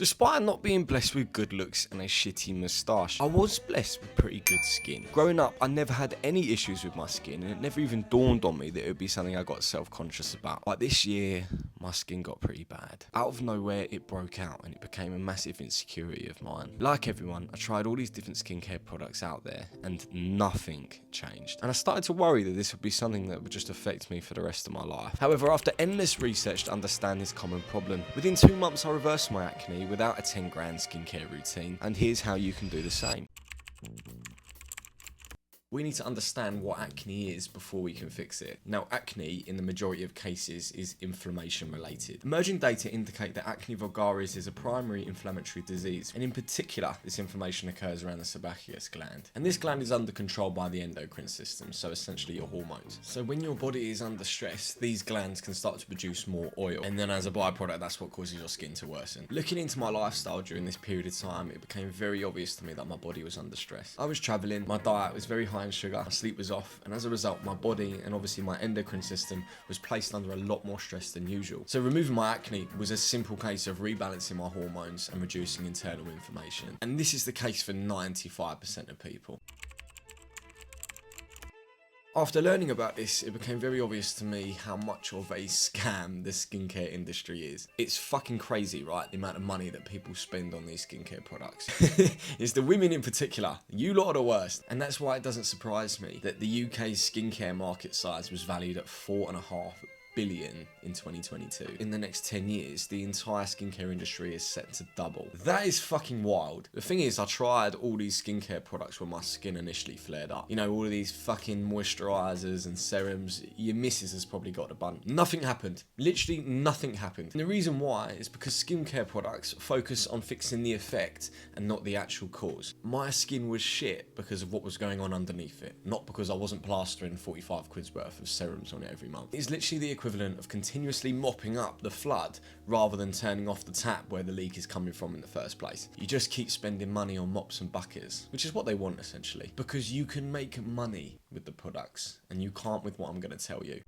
Despite not being blessed with good looks and a shitty moustache, I was blessed with pretty good skin. Growing up, I never had any issues with my skin, and it never even dawned on me that it would be something I got self-conscious about. Like this year, my skin got pretty bad. Out of nowhere, it broke out and it became a massive insecurity of mine. Like everyone, I tried all these different skincare products out there and nothing changed. And I started to worry that this would be something that would just affect me for the rest of my life. However, after endless research to understand this common problem, within 2 months I reversed my acne without a 10 grand skincare routine, and here's how you can do the same. We need to understand what acne is before we can fix it. Now, acne, in the majority of cases, is inflammation related. Emerging data indicate that acne vulgaris is a primary inflammatory disease, and in particular, this inflammation occurs around the sebaceous gland. And this gland is under control by the endocrine system, so essentially your hormones. So when your body is under stress, these glands can start to produce more oil, and then as a byproduct, that's what causes your skin to worsen. Looking into my lifestyle during this period of time, it became very obvious to me that my body was under stress. I was traveling, my diet was very high in sugar, my sleep was off, and as a result my body and obviously my endocrine system was placed under a lot more stress than usual. So removing my acne was a simple case of rebalancing my hormones and reducing internal inflammation. And this is the case for 95% of people. After learning about this, it became very obvious to me how much of a scam the skincare industry is. It's fucking crazy, right? The amount of money that people spend on these skincare products. It's the women in particular. You lot are the worst. And that's why it doesn't surprise me that the UK's skincare market size was valued at $4.5 billion in 2022. In the next 10 years, the entire skincare industry is set to double. That is fucking wild. The thing is, I tried all these skincare products when my skin initially flared up. You know, all of these fucking moisturizers and serums. Your missus has probably got a bun. Nothing happened. Literally nothing happened. And the reason why is because skincare products focus on fixing the effect and not the actual cause. My skin was shit because of what was going on underneath it, not because I wasn't plastering 45 quid's worth of serums on it every month. It's literally the equivalent of continuously mopping up the flood rather than turning off the tap where the leak is coming from in the first place. You just keep spending money on mops and buckets, which is what they want essentially, because you can make money with the products and you can't with what I'm going to tell you.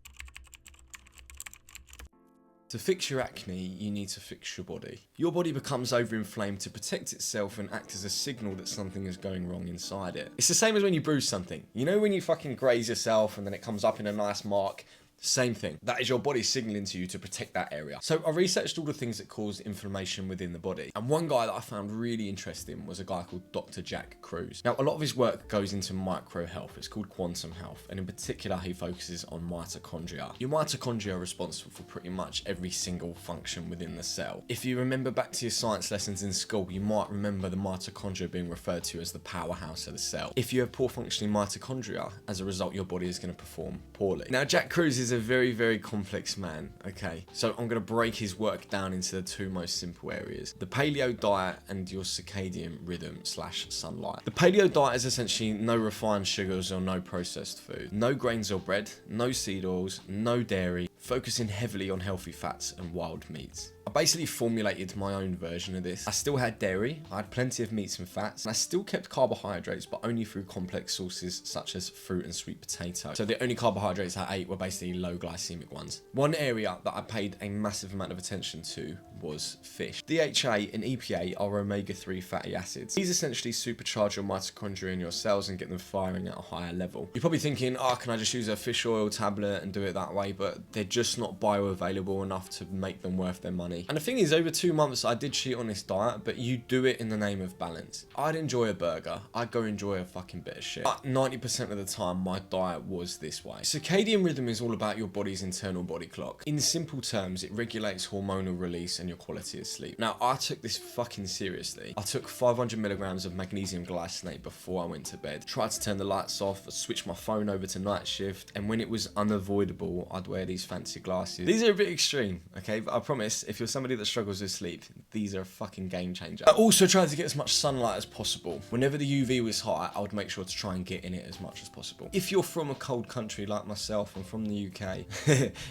To fix your acne, you need to fix your body. Your body becomes overinflamed to protect itself and act as a signal that something is going wrong inside it. It's the same as when you bruise something. You know when you fucking graze yourself and then it comes up in a nice mark? Same thing. That is your body signaling to you to protect that area. So I researched all the things that cause inflammation within the body. And one guy that I found really interesting was a guy called Dr. Jack Kruse. Now, a lot of his work goes into micro health. It's called quantum health. And in particular, he focuses on mitochondria. Your mitochondria are responsible for pretty much every single function within the cell. If you remember back to your science lessons in school, you might remember the mitochondria being referred to as the powerhouse of the cell. If you have poor functioning mitochondria, as a result, your body is going to perform poorly. Now, Jack Kruse is a very, very complex man, okay? So I'm going to break his work down into the two most simple areas: the paleo diet and your circadian rhythm / sunlight. The paleo diet is essentially no refined sugars or no processed food, no grains or bread, no seed oils, no dairy, focusing heavily on healthy fats and wild meats. I basically formulated my own version of this. I still had dairy, I had plenty of meats and fats, and I still kept carbohydrates, but only through complex sources such as fruit and sweet potato. So the only carbohydrates I ate were basically low glycemic ones. One area that I paid a massive amount of attention to was fish. DHA and EPA are omega-3 fatty acids. These essentially supercharge your mitochondria in your cells and get them firing at a higher level. You're probably thinking, oh, can I just use a fish oil tablet and do it that way? But they're just not bioavailable enough to make them worth their money. And the thing is, over 2 months I did cheat on this diet, but you do it in the name of balance. I'd enjoy a burger, I'd go enjoy a fucking bit of shit, but 90% of the time my diet was this way. Circadian rhythm is all about your body's internal body clock. In simple terms, it regulates hormonal release and your quality of sleep. Now, I took this fucking seriously. I took 500 milligrams of magnesium glycinate before I went to bed, tried to turn the lights off, switch my phone over to night shift, and when it was unavoidable, I'd wear these fancy glasses. These are a bit extreme, okay, but I promise, if you're somebody that struggles with sleep, these are a fucking game changer. I also tried to get as much sunlight as possible. Whenever the UV was high, I would make sure to try and get in it as much as possible. If you're from a cold country like myself and from the UK,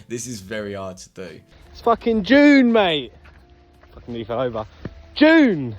this is very hard to do. It's fucking June, mate. Fucking nearly fell over. June!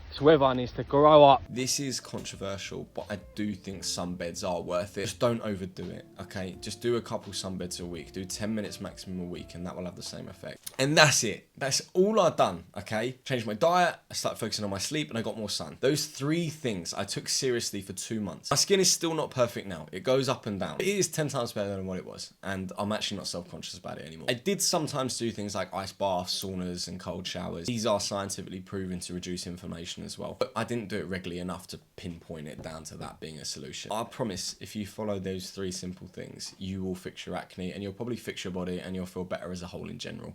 This weather needs to grow up. This is controversial, but I do think sunbeds are worth it. Just don't overdo it, okay? Just do a couple sunbeds a week. Do 10 minutes maximum a week, and that will have the same effect. And that's it. That's all I've done, okay? Changed my diet, I started focusing on my sleep, and I got more sun. Those 3 things I took seriously for 2 months. My skin is still not perfect now. It goes up and down. It is 10 times better than what it was, and I'm actually not self-conscious about it anymore. I did sometimes do things like ice baths, saunas, and cold showers. These are scientifically proven to reduce inflammation as well, but I didn't do it regularly enough to pinpoint it down to that being a solution. I promise if you follow those 3 simple things, you will fix your acne, and you'll probably fix your body, and you'll feel better as a whole in general.